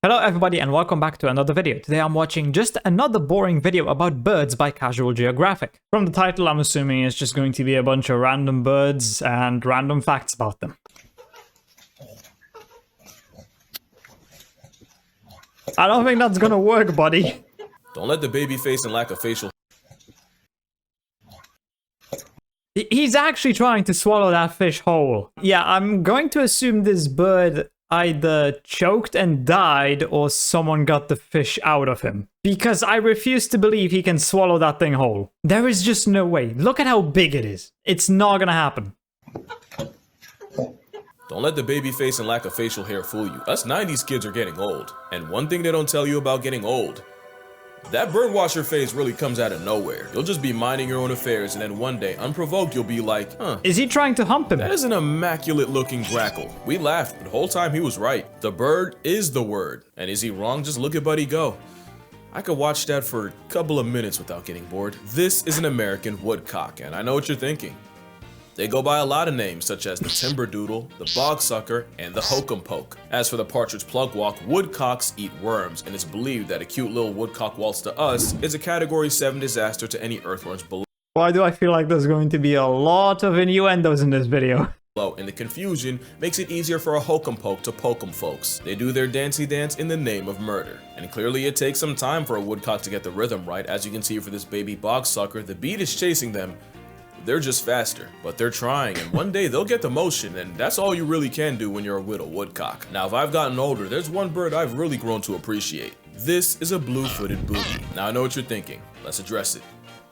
Hello everybody and welcome back to another video. Today I'm watching just another boring video about birds by Casual Geographic. From the title I'm assuming it's just going to be a bunch of random birds and random facts about them. I don't think that's gonna work, buddy. Don't let the baby face and lack of facial... He's actually trying to swallow that fish whole. Yeah, I'm going to assume this bird either choked and died or someone got the fish out of him. Because I refuse to believe he can swallow that thing whole. There is just no way. Look at how big it is. It's not gonna happen. Don't let the baby face and lack of facial hair fool you. Us 90s kids are getting old. And one thing they don't tell you about getting old, that birdwatcher phase really comes out of nowhere. You'll just be minding your own affairs and then one day, unprovoked, you'll be like, huh. Is he trying to hump him? That is an immaculate looking grackle. We laughed, but the whole time he was right. The bird is the word. And is he wrong? Just look at Buddy go. I could watch that for a couple of minutes without getting bored. This is an American woodcock, and I know what you're thinking. They go by a lot of names, such as the timberdoodle, the bogsucker, and the hokum poke. As for the partridge plugwalk, woodcocks eat worms, and it's believed that a cute little woodcock waltz to us is a Category 7 disaster to any earthworms below. Why do I feel like there's going to be a lot of innuendos in this video? And the confusion makes it easier for a hokum poke to poke 'em folks. They do their dancey dance in the name of murder. And clearly it takes some time for a woodcock to get the rhythm right. As you can see for this baby bogsucker, the beat is chasing them. They're just faster, but they're trying, and one day they'll get the motion, and that's all you really can do when you're a little woodcock. Now, if I've gotten older, there's one bird I've really grown to appreciate. This is a blue-footed booby. Now, I know what you're thinking. Let's address it.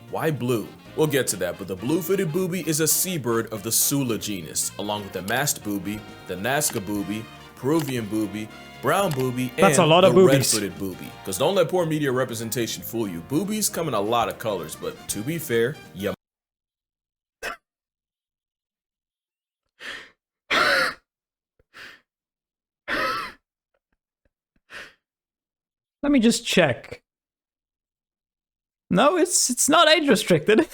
Why blue? We'll get to that, but the blue-footed booby is a seabird of the Sula genus, along with the masked booby, the Nazca booby, Peruvian booby, brown booby, and the red-footed booby. Because don't let poor media representation fool you. Boobies come in a lot of colors, but to be fair, you Let me just check. No, it's not age restricted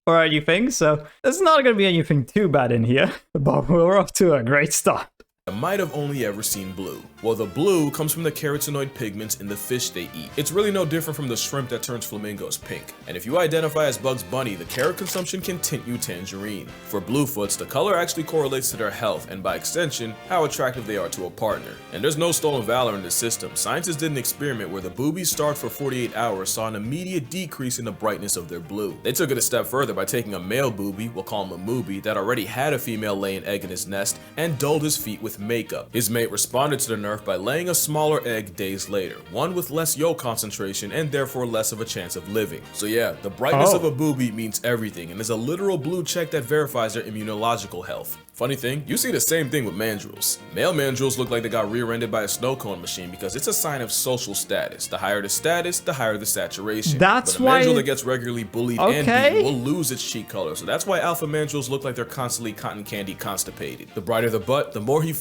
or anything, so there's not gonna be anything too bad in here. But we're off to a great start. might have only ever seen blue. Well, the blue comes from the carotenoid pigments in the fish they eat. It's really no different from the shrimp that turns flamingos pink. And if you identify as Bugs Bunny, the carrot consumption can tint you tangerine. For bluefoots, the color actually correlates to their health and by extension, how attractive they are to a partner. And there's no stolen valor in this system. Scientists did an experiment where the boobies starved for 48 hours saw an immediate decrease in the brightness of their blue. They took it a step further by taking a male booby, we'll call him a moobie, that already had a female lay an egg in his nest and dulled his feet with makeup. His mate responded to the nerf by laying a smaller egg days later, one with less yolk concentration and therefore less of a chance of living. So yeah, the brightness of a booby means everything and is a literal blue check that verifies their immunological health. Funny thing, you see the same thing with mandrills. Male mandrills look like they got rear-ended by a snow cone machine because it's a sign of social status. The higher the status, the higher the saturation. That's but a mandrill that gets regularly bullied and beaten will lose its cheek color. So that's why alpha mandrills look like they're constantly cotton candy constipated. The brighter the butt, the more he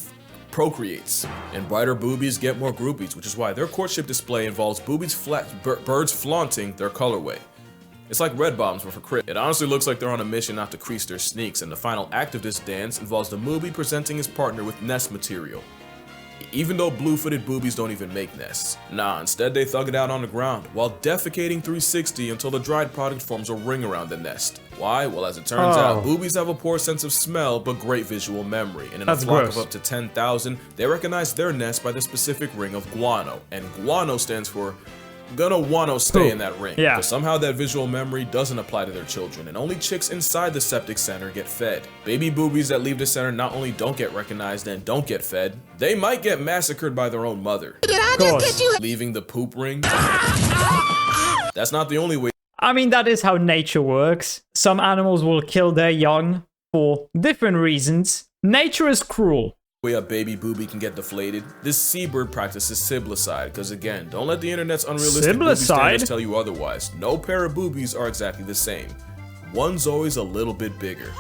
procreates, and brighter boobies get more groupies, which is why their courtship display involves birds flaunting their colorway. It's like red bombs but for crip. It honestly looks like they're on a mission not to crease their sneaks, and the final act of this dance involves the moobie presenting his partner with nest material. Even though blue-footed boobies don't even make nests. Nah, instead they thug it out on the ground, while defecating 360 until the dried product forms a ring around the nest. Why? Well, as it turns out, boobies have a poor sense of smell, but great visual memory. And in a flock of up to 10,000, they recognize their nest by the specific ring of guano. And guano stands for gonna wanna stay in that ring. Yeah. Because somehow that visual memory doesn't apply to their children, and only chicks inside the septic center get fed. Baby boobies that leave the center not only don't get recognized and don't get fed, they might get massacred by their own mother. Did I just get you? Leaving the poop ring? That's not the only way. I mean, that is how nature works. Some animals will kill their young for different reasons. Nature is cruel. Way a baby booby can get deflated. This seabird practices siblicide, because again, don't let the internet's unrealistic booby standards tell you otherwise. No pair of boobies are exactly the same. One's always a little bit bigger.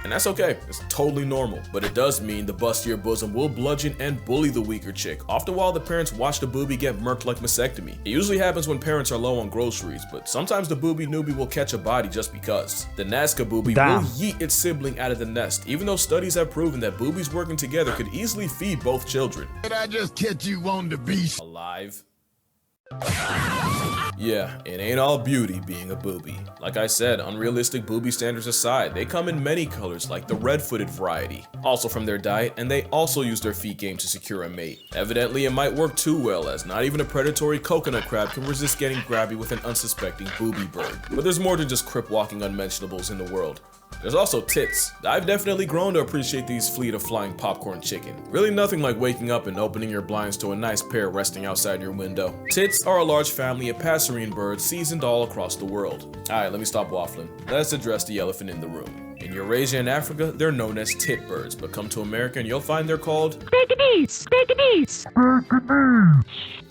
And that's okay, it's totally normal. But it does mean the bustier bosom will bludgeon and bully the weaker chick, often while the parents watch the boobie get murked like mastectomy. It usually happens when parents are low on groceries, but sometimes the boobie newbie will catch a body just because. The Nazca boobie will yeet its sibling out of the nest, even though studies have proven that boobies working together could easily feed both children. Did I just catch you on the beach? Alive. Yeah, it ain't all beauty being a boobie. Like I said, unrealistic boobie standards aside, they come in many colors like the red-footed variety. Also from their diet, and they also use their feet game to secure a mate. Evidently, it might work too well, as not even a predatory coconut crab can resist getting grabby with an unsuspecting boobie bird. But there's more than just crip-walking unmentionables in the world. There's also tits. I've definitely grown to appreciate these fleet of flying popcorn chicken. Really nothing like waking up and opening your blinds to a nice pair resting outside your window. Tits are a large family of passerine birds seasoned all across the world. Alright, let me stop waffling. Let's address the elephant in the room. In Eurasia and Africa, they're known as tit birds, but come to America and you'll find they're called chickadees.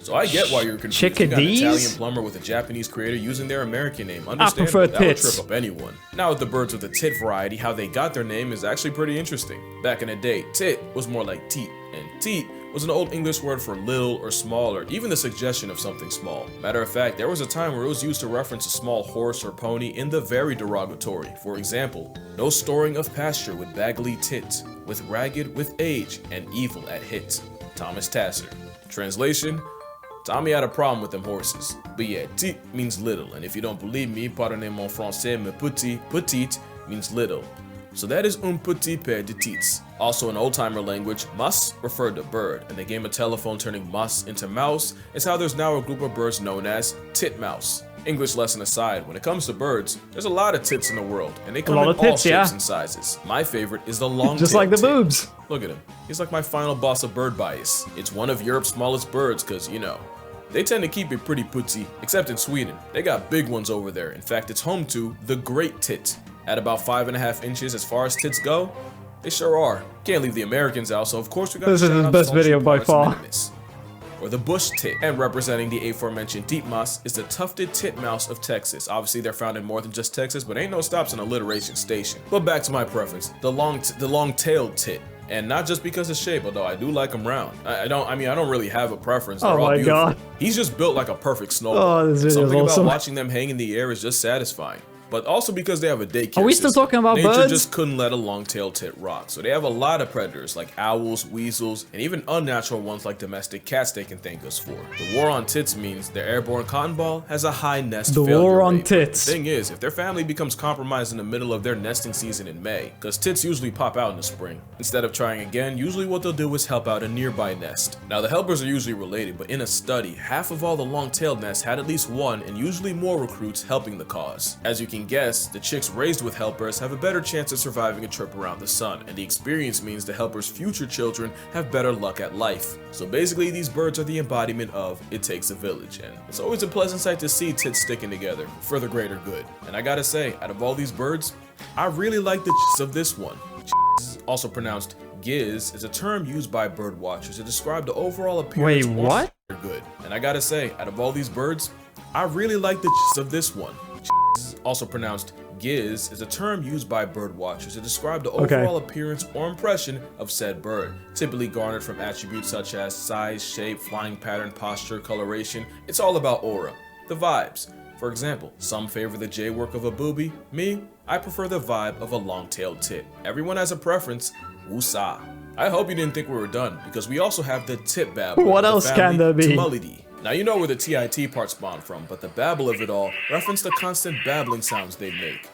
So I get why you're confused. Chickadees? You got an Italian plumber with a Japanese creator using their American name. I prefer That would tits. trip up anyone. Now with the birds with the tit variety, how they got their name is actually pretty interesting. Back in the day, tit was more like teat, and teat was an old English word for little or small, or even the suggestion of something small. Matter of fact, there was a time where it was used to reference a small horse or pony in the very derogatory. For example, no storing of pasture with baggly tit, with ragged with age, and evil at hit. Thomas Tasser. Translation: Tommy had a problem with them horses. But yeah, tit means little, and if you don't believe me, pardonnez mon français, mais petite means little. So that is un petit pair de tits. Also in old-timer language, mus referred to bird, and the game of telephone turning mus into mouse is how there's now a group of birds known as titmouse. English lesson aside, when it comes to birds, there's a lot of tits in the world, and they come in all shapes and sizes. My favorite is the long-tailed Just like the tit. boobs. Look at him. He's like my final boss of bird bias. It's one of Europe's smallest birds, cause you know, they tend to keep it pretty putsy, except in Sweden. They got big ones over there. In fact, it's home to the great tit. At about 5.5 inches as far as tits go, they sure are. Can't leave the Americans out, so of course we got This is his best video by far. Or the bush tit. And representing the aforementioned titmouse is the tufted titmouse of Texas. Obviously they're found in more than just Texas, but ain't no stops in alliteration station. But back to my preference, the long-tailed tit. And not just because of shape, although I do like them round. I don't really have a preference. They're all my beautiful. God. He's just built like a perfect snowball. Oh, this video is Something awesome. about watching them hang in the air is just satisfying. But also because they have a daycare Are we still system. talking about Nature birds? just couldn't let a long-tailed tit rock. So they have a lot of predators like owls, weasels, and even unnatural ones like domestic cats they can thank us for. The war on tits means their airborne cotton ball has a high nest failure rate. The war on But tits. the thing is, if their family becomes compromised in the middle of their nesting season in May, because tits usually pop out in the spring, instead of trying again, usually what they'll do is help out a nearby nest. Now the helpers are usually related, but in a study, half of all the long-tailed nests had at least one and usually more recruits helping the cause. As you can guess, the chicks raised with helpers have a better chance of surviving a trip around the sun, and the experience means the helpers' future children have better luck at life. So basically these birds are the embodiment of it takes a village, and it's always a pleasant sight to see tits sticking together for the greater good. And I gotta say, out of all these birds, I really like the of this one. Also pronounced giz, is a term used by bird watchers to describe the overall appearance. Wait, what? Good. And I gotta say, out of all these birds, I really like the of this one. Also pronounced giz, is a term used by bird watchers to describe the overall appearance or impression of said bird, typically garnered from attributes such as size, shape, flying pattern, posture, coloration. It's all about aura, the vibes. For example, some favor the J-work of a boobie. Me, I prefer the vibe of a long-tailed tit. Everyone has a preference. Woosah. I hope you didn't think we were done, because we also have the tit babbler. What else can there be? Now you know where the TIT part spawned from, but the babble of it all referenced the constant babbling sounds they make.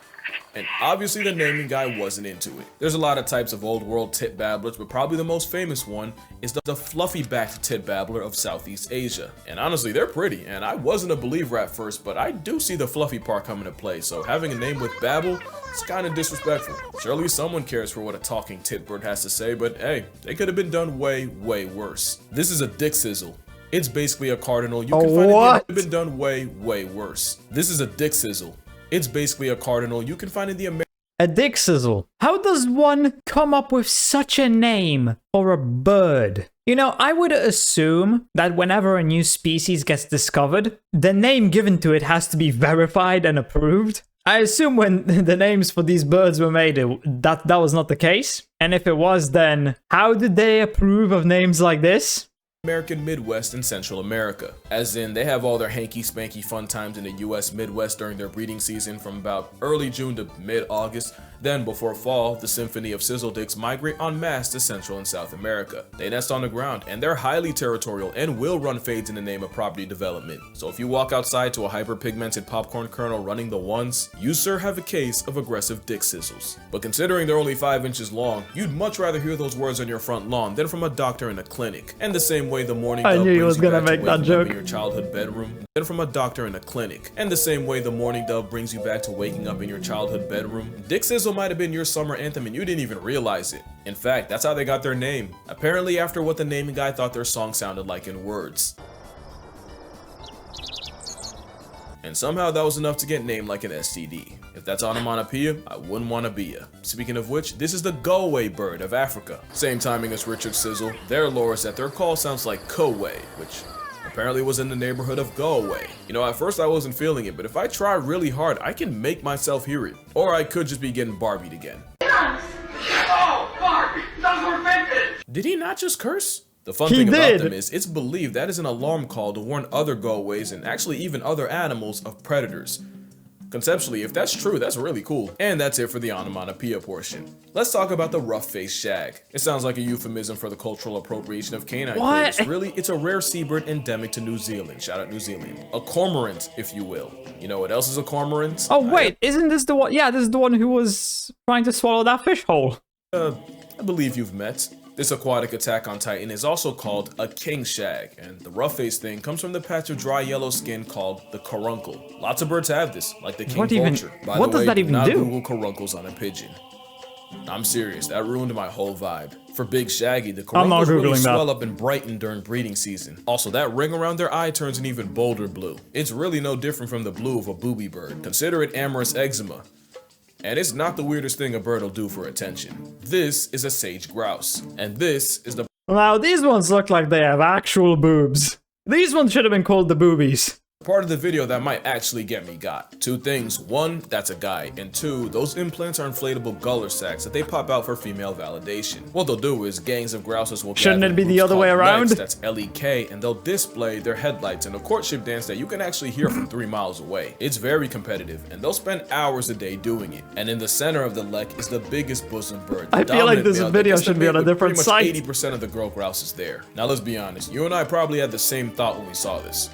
And obviously the naming guy wasn't into it. There's a lot of types of old world tit babblers, but probably the most famous one is the fluffy backed tit babbler of Southeast Asia. And honestly, they're pretty, and I wasn't a believer at first, but I do see the fluffy part come into play, so having a name with babble, it's kind of disrespectful. Surely someone cares for what a talking tit bird has to say, but hey, they could have been done way, way worse. This is a dick sizzle. It's basically a cardinal. You can find it could have been done way, way worse. This is a dick sizzle. It's basically a cardinal you can find in the American. A dick sizzle. How does one come up with such a name for a bird? You know, I would assume that whenever a new species gets discovered, the name given to it has to be verified and approved. I assume when the names for these birds were made, that was not the case. And if it was, then how did they approve of names like this? American Midwest and Central America. As in, they have all their hanky-spanky fun times in the US Midwest during their breeding season from about early June to mid-August. Then, before fall, the symphony of sizzledicks migrate en masse to Central and South America. They nest on the ground, and they're highly territorial and will run fades in the name of property development. So if you walk outside to a hyper-pigmented popcorn kernel running the ones, you sir have a case of aggressive dick sizzles. But considering they're only 5 inches long, you'd much rather hear those words on your front lawn than from a doctor in a clinic. And the same way the morning dove knew he was brings you gonna back make to that waking up joke. in your childhood bedroom than from a doctor in a clinic. And the same way the morning dove brings you back to waking up in your childhood bedroom, dick sizzle might have been your summer anthem and you didn't even realize it. In fact, that's how they got their name. Apparently after what the naming guy thought their song sounded like in words. And somehow that was enough to get named like an STD. If that's onomatopoeia, I wouldn't want to be ya. Speaking of which, this is the go-away bird of Africa. Same timing as Richard Sizzle. Their lore is that their call sounds like Kowe, which apparently was in the neighborhood of Go Away. You know, at first I wasn't feeling it, but if I try really hard, I can make myself hear it. Or I could just be getting Barbied again. Oh, Barbie! Those were vintage! Did he not just curse? The fun thing about them is, it's believed that is an alarm call to warn other go-aways and actually even other animals of predators. Conceptually, if that's true, that's really cool. And that's it for the onomatopoeia portion. Let's talk about the rough-faced shag. It sounds like a euphemism for the cultural appropriation of canine critters. Really, it's a rare seabird endemic to New Zealand. Shout out New Zealand. A cormorant, if you will. You know what else is a cormorant? Oh wait, isn't this the one? Yeah, this is the one who was trying to swallow that fish whole. I believe you've met. This aquatic attack on Titan is also called a king shag, and the rough-faced thing comes from the patch of dry yellow skin called the caruncle. Lots of birds have this, like the king vulture. By what the way, does that even do not do? Google caruncles on a pigeon. I'm serious, that ruined my whole vibe. For Big Shaggy, the caruncles really swell up and brighten during breeding season. Also, that ring around their eye turns an even bolder blue. It's really no different from the blue of a booby bird. Consider it amorous eczema. And it's not the weirdest thing a bird will do for attention. This is a sage grouse. And this is the... Now, these ones look like they have actual boobs. These ones should have been called the boobies. part of the video that might actually get me got. Two things: one, that's a guy, and two, those implants are inflatable guller sacs that they pop out for female validation. What they'll do is gangs of grouses will Shouldn't it be the other way around? That's LEK, and they'll display their headlights in a courtship dance that you can actually hear from 3 miles away. It's very competitive, and they'll spend hours a day doing it. And in the center of the lek is the biggest bosom bird. I feel like this video should be on a different site. 80% of the girl grouse is there. Now let's be honest, you and I probably had the same thought when we saw this.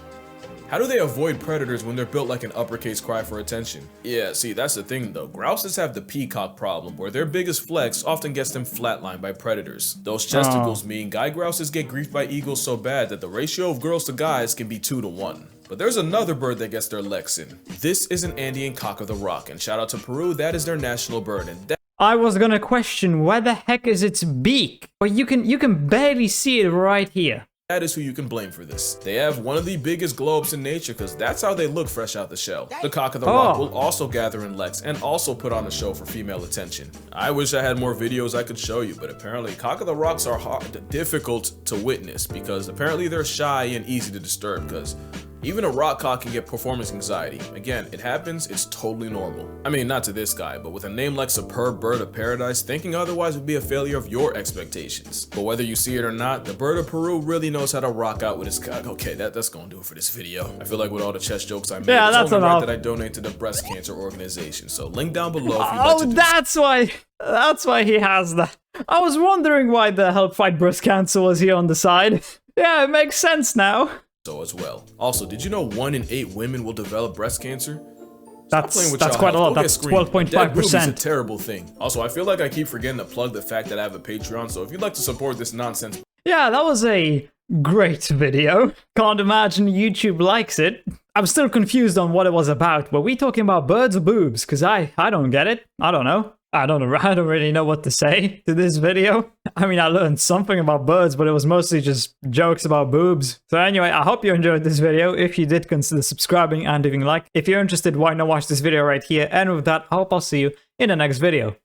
How do they avoid predators when they're built like an uppercase cry for attention? Yeah, see, that's the thing though. Grouses have the peacock problem, where their biggest flex often gets them flatlined by predators. Those chesticles mean guy grouses get griefed by eagles so bad that the ratio of girls to guys can be 2 to 1. But there's another bird that gets their leks in. This is an Andean cock of the rock, and shout out to Peru, that is their national bird. And that I was gonna question where the heck is its beak, but you can barely see it right here. That is who you can blame for this. They have one of the biggest globes in nature because that's how they look fresh out the shell. The cock of the rock will also gather in leks and also put on a show for female attention. I wish I had more videos I could show you, but apparently cock of the rocks are difficult to witness because apparently they're shy and easy to disturb because even a rock cock can get performance anxiety. Again, it happens, it's totally normal. I mean, not to this guy, but with a name like Superb Bird of Paradise, thinking otherwise would be a failure of your expectations. But whether you see it or not, the bird of Peru really knows how to rock out with his cock. Okay, that's gonna do it for this video. I feel like with all the chest jokes I made, it's only right that I donate to the breast cancer organization. So link down below if you'd like to that's why he has that. I was wondering why the Help Fight Breast Cancer was here on the side. Yeah, it makes sense now. As well. Also, did you know 1 in 8 women will develop breast cancer? That's quite a lot. That's 12.5%. It's a terrible thing. Also, I feel like I keep forgetting to plug the fact that I have a Patreon, so if you'd like to support this nonsense. Yeah, that was a great video. Can't imagine YouTube likes it. I'm still confused on what it was about. Were we talking about birds or boobs? Because I don't get it. I don't know. I don't really know what to say to this video. I mean, I learned something about birds, but it was mostly just jokes about boobs. So anyway, I hope you enjoyed this video. If you did, consider subscribing and leaving a like. If you're interested, why not watch this video right here? And with that, I hope I'll see you in the next video.